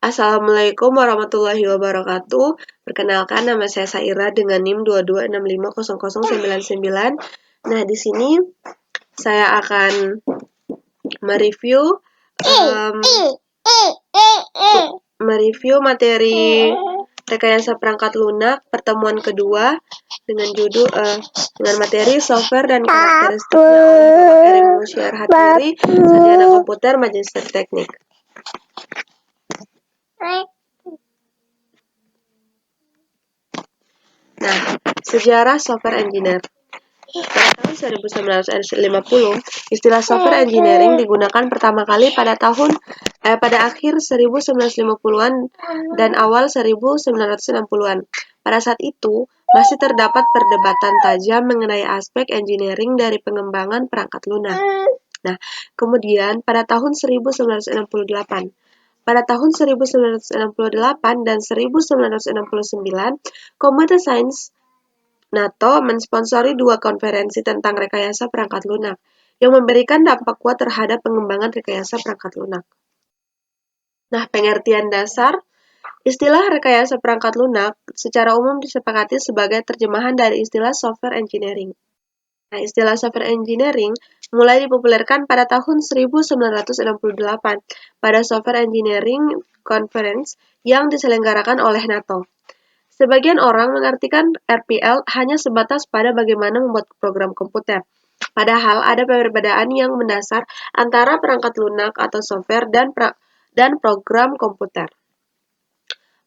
Assalamualaikum warahmatullahi wabarakatuh. Perkenalkan, nama saya Saira dengan NIM 22650099. Nah, di sini saya akan mereview materi rekayasa perangkat lunak pertemuan kedua dengan judul dengan materi software dan karakteristiknya oleh Bapak Eri Musyiar Hatiri, sarjana komputer Magister Teknik. Nah, sejarah software engineer. Pada tahun 1950, istilah software engineering digunakan pertama kali pada akhir 1950-an dan awal 1960-an. Pada saat itu, masih terdapat perdebatan tajam mengenai aspek engineering dari pengembangan perangkat lunak. Nah, kemudian pada tahun 1968, dan 1969, Computer Science NATO mensponsori 2 konferensi tentang rekayasa perangkat lunak yang memberikan dampak kuat terhadap pengembangan rekayasa perangkat lunak. Nah, pengertian dasar istilah rekayasa perangkat lunak secara umum disepakati sebagai terjemahan dari istilah software engineering. Nah, istilah software engineering mulai dipopulerkan pada tahun 1968 pada Software Engineering Conference yang diselenggarakan oleh NATO. Sebagian orang mengartikan RPL hanya sebatas pada bagaimana membuat program komputer. Padahal ada perbedaan yang mendasar antara perangkat lunak atau software dan program komputer.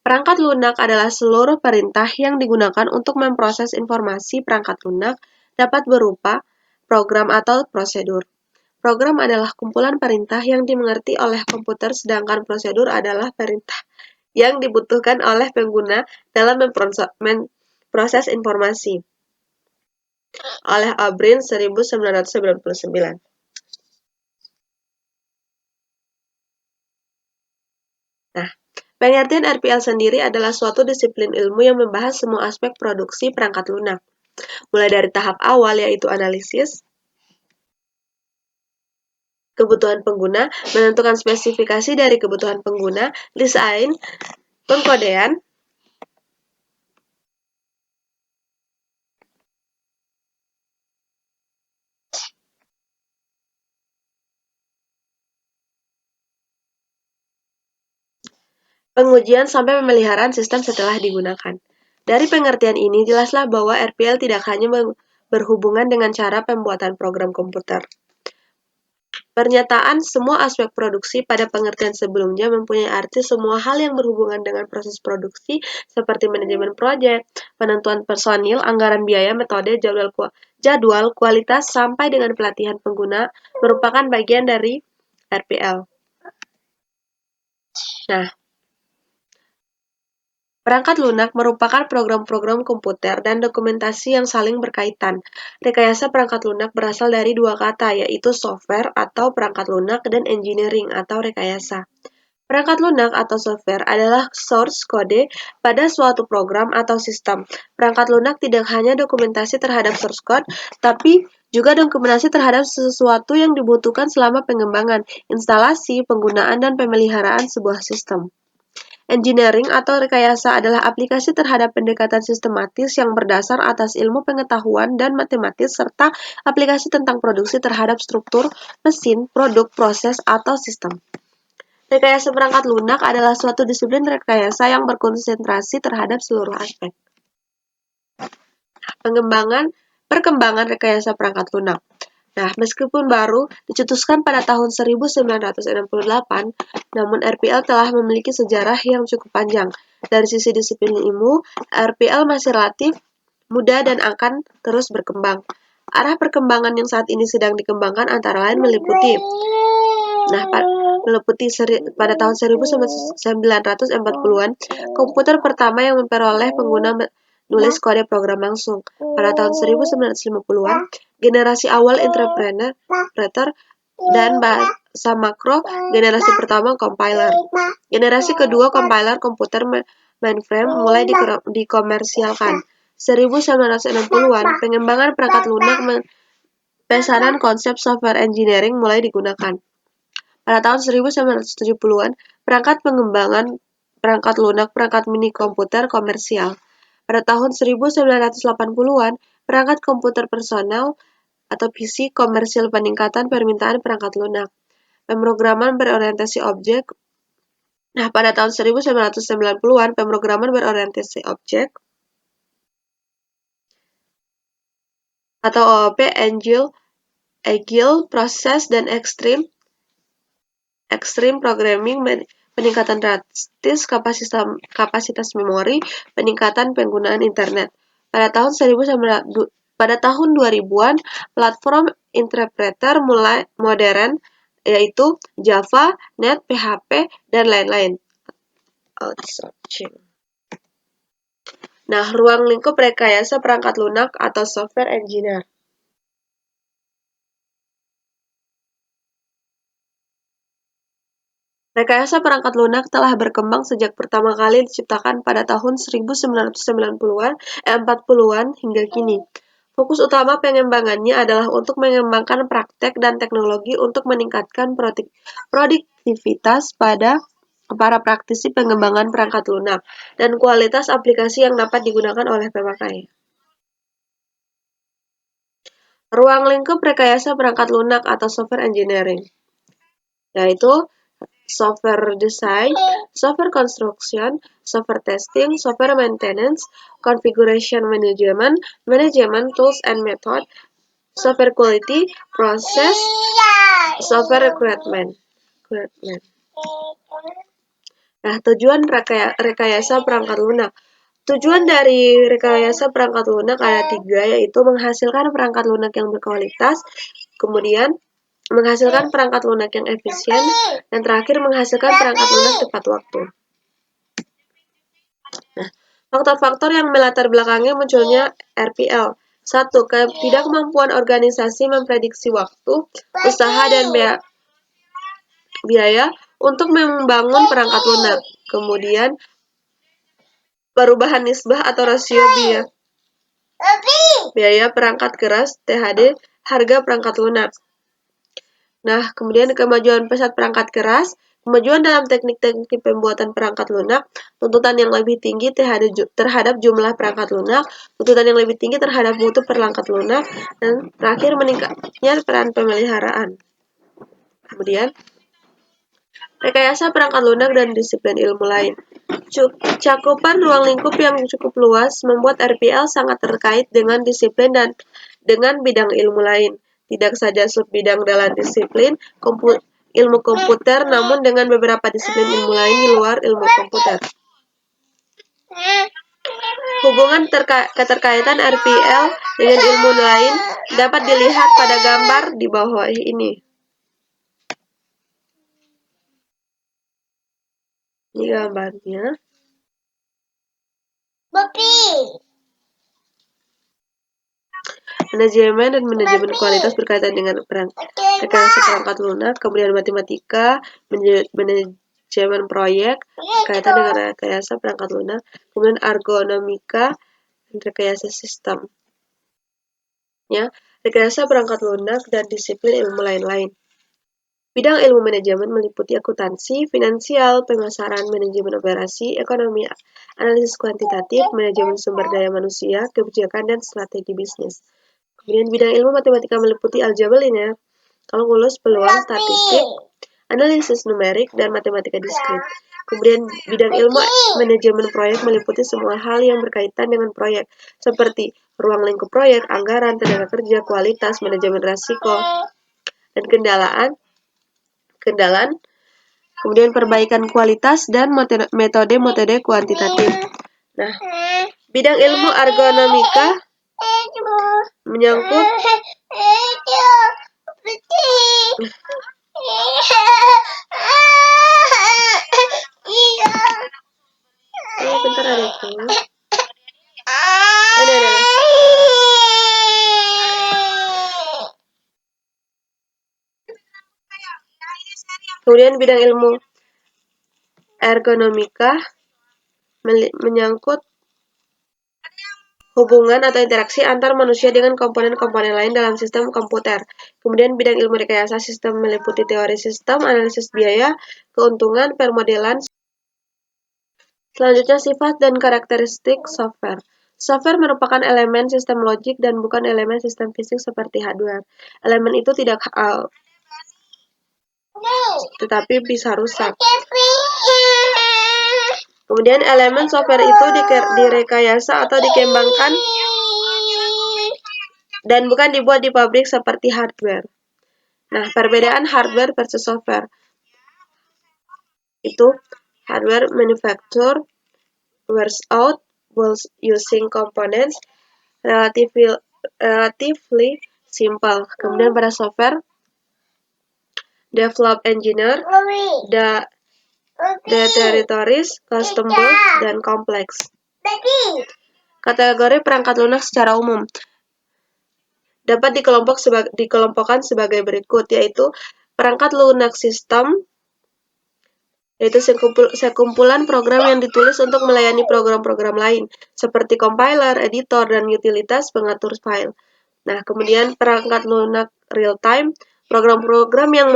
Perangkat lunak adalah seluruh perintah yang digunakan untuk memproses informasi. Perangkat lunak dapat berupa program atau prosedur. Program adalah kumpulan perintah yang dimengerti oleh komputer, sedangkan prosedur adalah perintah yang dibutuhkan oleh pengguna dalam memproses informasi. Oleh O'Brien 1999. Nah, pengertian RPL sendiri adalah suatu disiplin ilmu yang membahas semua aspek produksi perangkat lunak, mulai dari tahap awal yaitu analisis kebutuhan pengguna, menentukan spesifikasi dari kebutuhan pengguna, desain, pengkodean, pengujian sampai pemeliharaan sistem setelah digunakan. Dari pengertian ini, jelaslah bahwa RPL tidak hanya berhubungan dengan cara pembuatan program komputer. Pernyataan semua aspek produksi pada pengertian sebelumnya mempunyai arti semua hal yang berhubungan dengan proses produksi seperti manajemen proyek, penentuan personil, anggaran biaya, metode, jadwal, kualitas, sampai dengan pelatihan pengguna merupakan bagian dari RPL. Nah, perangkat lunak merupakan program-program komputer dan dokumentasi yang saling berkaitan. Rekayasa perangkat lunak berasal dari 2 kata, yaitu software atau perangkat lunak dan engineering atau rekayasa. Perangkat lunak atau software adalah source kode pada suatu program atau sistem. Perangkat lunak tidak hanya dokumentasi terhadap source code, tapi juga dokumentasi terhadap sesuatu yang dibutuhkan selama pengembangan, instalasi, penggunaan, dan pemeliharaan sebuah sistem. Engineering atau rekayasa adalah aplikasi terhadap pendekatan sistematis yang berdasar atas ilmu pengetahuan dan matematis serta aplikasi tentang produksi terhadap struktur, mesin, produk, proses, atau sistem. Rekayasa perangkat lunak adalah suatu disiplin rekayasa yang berkonsentrasi terhadap seluruh aspek. Perkembangan rekayasa perangkat lunak. Nah, meskipun baru dicetuskan pada tahun 1968, namun RPL telah memiliki sejarah yang cukup panjang. Dari sisi disiplin ilmu, RPL masih relatif muda dan akan terus berkembang. Arah perkembangan yang saat ini sedang dikembangkan antara lain meliputi pada tahun 1940-an, komputer pertama yang memperoleh pengguna menulis kode program langsung. Pada tahun 1950-an, generasi awal interpreter dan bahasa makro, generasi pertama compiler. Generasi kedua compiler komputer mainframe mulai dikomersialkan. 1960-an, pengembangan perangkat lunak pesanan konsep software engineering mulai digunakan. Pada tahun 1970-an, perangkat pengembangan perangkat lunak perangkat mini komputer komersial. Pada tahun 1980-an, perangkat komputer personal atau PC komersil peningkatan permintaan perangkat lunak. Pemrograman berorientasi objek. Nah, pada tahun 1990-an, pemrograman berorientasi objek atau OOP, Agile Process dan Extreme Programming peningkatan drastis kapasitas memori, peningkatan penggunaan internet. Pada tahun 2000-an, platform interpreter mulai modern yaitu Java, Net, PHP, dan lain-lain. Nah, ruang lingkup rekayasa perangkat lunak atau software engineer. Rekayasa perangkat lunak telah berkembang sejak pertama kali diciptakan pada tahun 1940-an hingga kini. Fokus utama pengembangannya adalah untuk mengembangkan praktek dan teknologi untuk meningkatkan produktivitas pada para praktisi pengembangan perangkat lunak dan kualitas aplikasi yang dapat digunakan oleh pemakai. Ruang lingkup rekayasa perangkat lunak atau software engineering, yaitu software design, software construction, software testing, software maintenance, configuration management, management tools and method, software quality, process, software recruitment. Nah, tujuan rekayasa perangkat lunak. Tujuan dari rekayasa perangkat lunak ada 3, yaitu menghasilkan perangkat lunak yang berkualitas, kemudian menghasilkan perangkat lunak yang efisien, dan terakhir menghasilkan perangkat lunak tepat waktu. Nah, faktor-faktor yang melatar belakangi munculnya RPL. 1. Ketidakmampuan organisasi memprediksi waktu, usaha, dan biaya untuk membangun perangkat lunak. Kemudian, perubahan nisbah atau rasio biaya perangkat keras, THD, harga perangkat lunak. Nah, kemudian kemajuan pesat perangkat keras, kemajuan dalam teknik-teknik pembuatan perangkat lunak, tuntutan yang lebih tinggi terhadap jumlah perangkat lunak, tuntutan yang lebih tinggi terhadap mutu perangkat lunak, dan terakhir meningkatnya peran pemeliharaan. Kemudian, rekayasa perangkat lunak dan disiplin ilmu lain. Cakupan ruang lingkup yang cukup luas membuat RPL sangat terkait dengan disiplin dan dengan bidang ilmu lain. Tidak saja subbidang dalam disiplin ilmu komputer, namun dengan beberapa disiplin ilmu lain di luar ilmu komputer. Hubungan keterkaitan RPL dengan ilmu lain dapat dilihat pada gambar di bawah ini. Ini gambarnya. Manajemen dan manajemen kualitas berkaitan dengan rekayasa perangkat lunak, kemudian matematika, manajemen proyek berkaitan dengan rekayasa perangkat lunak, kemudian ergonomika, rekayasa sistem. Ya, rekayasa perangkat lunak dan disiplin ilmu lain-lain. Bidang ilmu manajemen meliputi akuntansi, finansial, pemasaran, manajemen operasi, ekonomi, analisis kuantitatif, manajemen sumber daya manusia, kebijakan, dan strategi bisnis. Kemudian bidang ilmu matematika meliputi aljabar linear, kalkulus, peluang, statistik, analisis numerik, dan matematika diskrit. Kemudian bidang ilmu manajemen proyek meliputi semua hal yang berkaitan dengan proyek, seperti ruang lingkup proyek, anggaran, tenaga kerja, kualitas, manajemen risiko, dan kendalaan, kemudian perbaikan kualitas, dan metode-metode kuantitatif. Nah, bidang ilmu ergonomika menyangkut bentar ada itu. Kemudian bidang ilmu ergonomika menyangkut hubungan atau interaksi antar manusia dengan komponen-komponen lain dalam sistem komputer. Kemudian bidang ilmu rekayasa sistem meliputi teori sistem, analisis biaya, keuntungan, permodelan, Selanjutnya, sifat dan karakteristik software. Software merupakan elemen sistem logik dan bukan elemen sistem fisik seperti hardware. Elemen itu tidak tetapi bisa rusak. Kemudian elemen software itu direkayasa atau dikembangkan dan bukan dibuat di pabrik seperti hardware. Nah, perbedaan hardware versus software itu hardware manufacture wears out while using components relatively simple. Kemudian pada software develop engineer the territories customable dan kompleks. Kategori perangkat lunak secara umum dapat dikelompokkan sebagai berikut, yaitu perangkat lunak sistem, yaitu sekumpulan program yang ditulis untuk melayani program-program lain, seperti compiler, editor, dan utilitas pengatur file. Nah, kemudian perangkat lunak real-time, program-program yang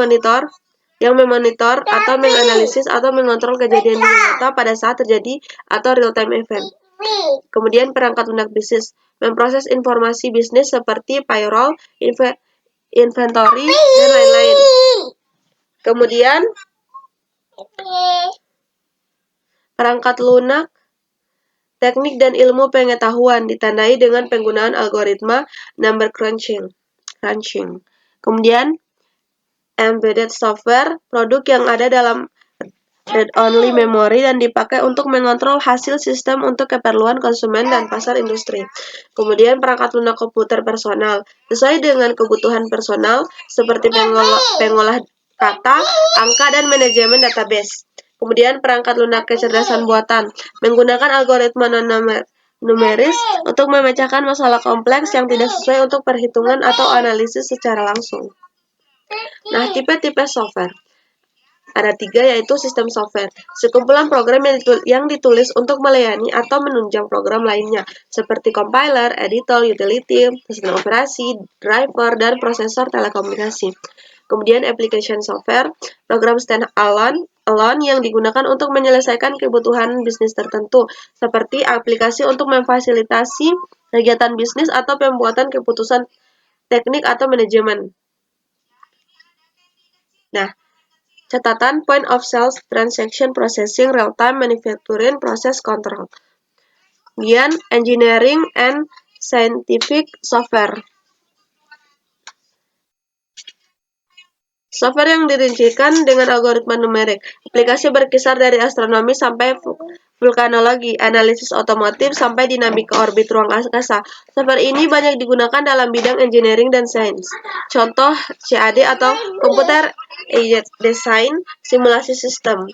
memonitor atau menganalisis atau mengontrol kejadian nyata pada saat terjadi atau real-time event. Kemudian perangkat lunak bisnis, memproses informasi bisnis seperti payroll, inventory, dan lain-lain. Kemudian perangkat lunak teknik dan ilmu pengetahuan ditandai dengan penggunaan algoritma number crunching. Kemudian embedded software, produk yang ada dalam read-only memory dan dipakai untuk mengontrol hasil sistem untuk keperluan konsumen dan pasar industri. Kemudian perangkat lunak komputer personal, sesuai dengan kebutuhan personal seperti pengolah kata, angka, dan manajemen database. Kemudian perangkat lunak kecerdasan buatan, menggunakan algoritma numeris untuk memecahkan masalah kompleks yang tidak sesuai untuk perhitungan atau analisis secara langsung. Nah, tipe-tipe software. Ada 3, yaitu sistem software, sekumpulan program yang ditulis untuk melayani atau menunjang program lainnya, seperti compiler, editor, utility, sistem operasi, driver, dan prosesor telekomunikasi. Kemudian application software, program stand-alone yang digunakan untuk menyelesaikan kebutuhan bisnis tertentu, seperti aplikasi untuk memfasilitasi kegiatan bisnis atau pembuatan keputusan teknik atau manajemen. Nah, catatan point of sales, transaction processing, real-time manufacturing, process control. Kemudian engineering and scientific software. Software yang dirincikan dengan algoritma numerik. Aplikasi berkisar dari astronomi sampai vulkanologi, analisis otomotif sampai dinamika orbit ruang angkasa. Software ini banyak digunakan dalam bidang engineering dan sains. Contoh CAD atau computer aided design, simulasi sistem.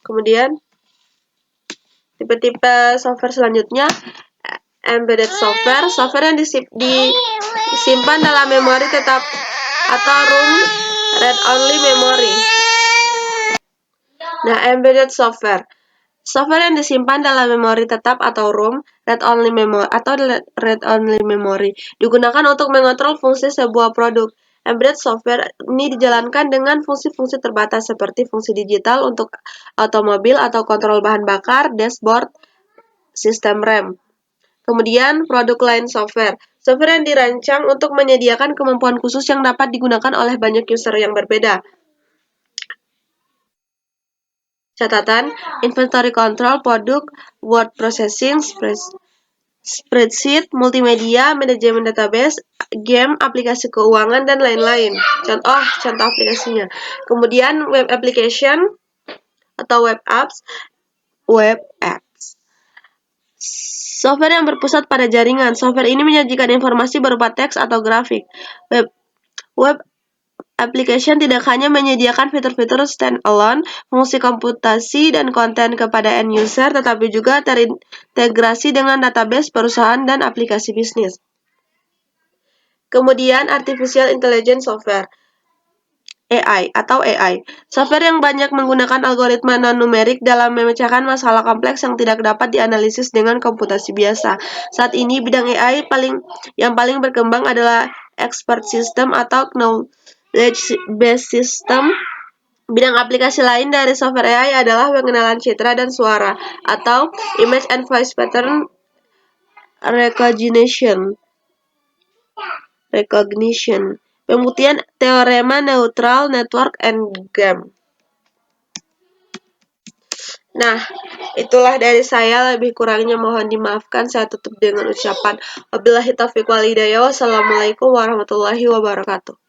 Kemudian tipe-tipe software selanjutnya embedded software, software yang disimpan dalam memori tetap atau room read-only memory. Nah, embedded software, software yang disimpan dalam memori tetap atau room read-only memory digunakan untuk mengontrol fungsi sebuah produk. Embedded software ini dijalankan dengan fungsi-fungsi terbatas seperti fungsi digital untuk otomobil atau kontrol bahan bakar, dashboard, sistem rem. Kemudian produk line software, software yang dirancang untuk menyediakan kemampuan khusus yang dapat digunakan oleh banyak user yang berbeda. Catatan, inventory control, produk, word processing, spreadsheet, multimedia, manajemen database, game, aplikasi keuangan, dan lain-lain. Contoh aplikasinya. Kemudian web application atau web apps. Software yang berpusat pada jaringan. Software ini menyajikan informasi berupa teks atau grafik. Web application tidak hanya menyediakan fitur-fitur stand-alone, fungsi komputasi, dan konten kepada end user, tetapi juga terintegrasi dengan database perusahaan dan aplikasi bisnis. Kemudian artificial intelligence software. AI. Software yang banyak menggunakan algoritma non-numerik dalam memecahkan masalah kompleks yang tidak dapat dianalisis dengan komputasi biasa. Saat ini bidang AI yang paling berkembang adalah expert system atau knowledge-based system, Bidang aplikasi lain dari software AI adalah pengenalan citra dan suara atau image and voice pattern recognition, pembuktian teorema neutral network and game. Nah, itulah dari saya, lebih kurangnya mohon dimaafkan. Saya tutup dengan ucapan wabillahi taufiq wal hidayah. Wassalamualaikum warahmatullahi wabarakatuh.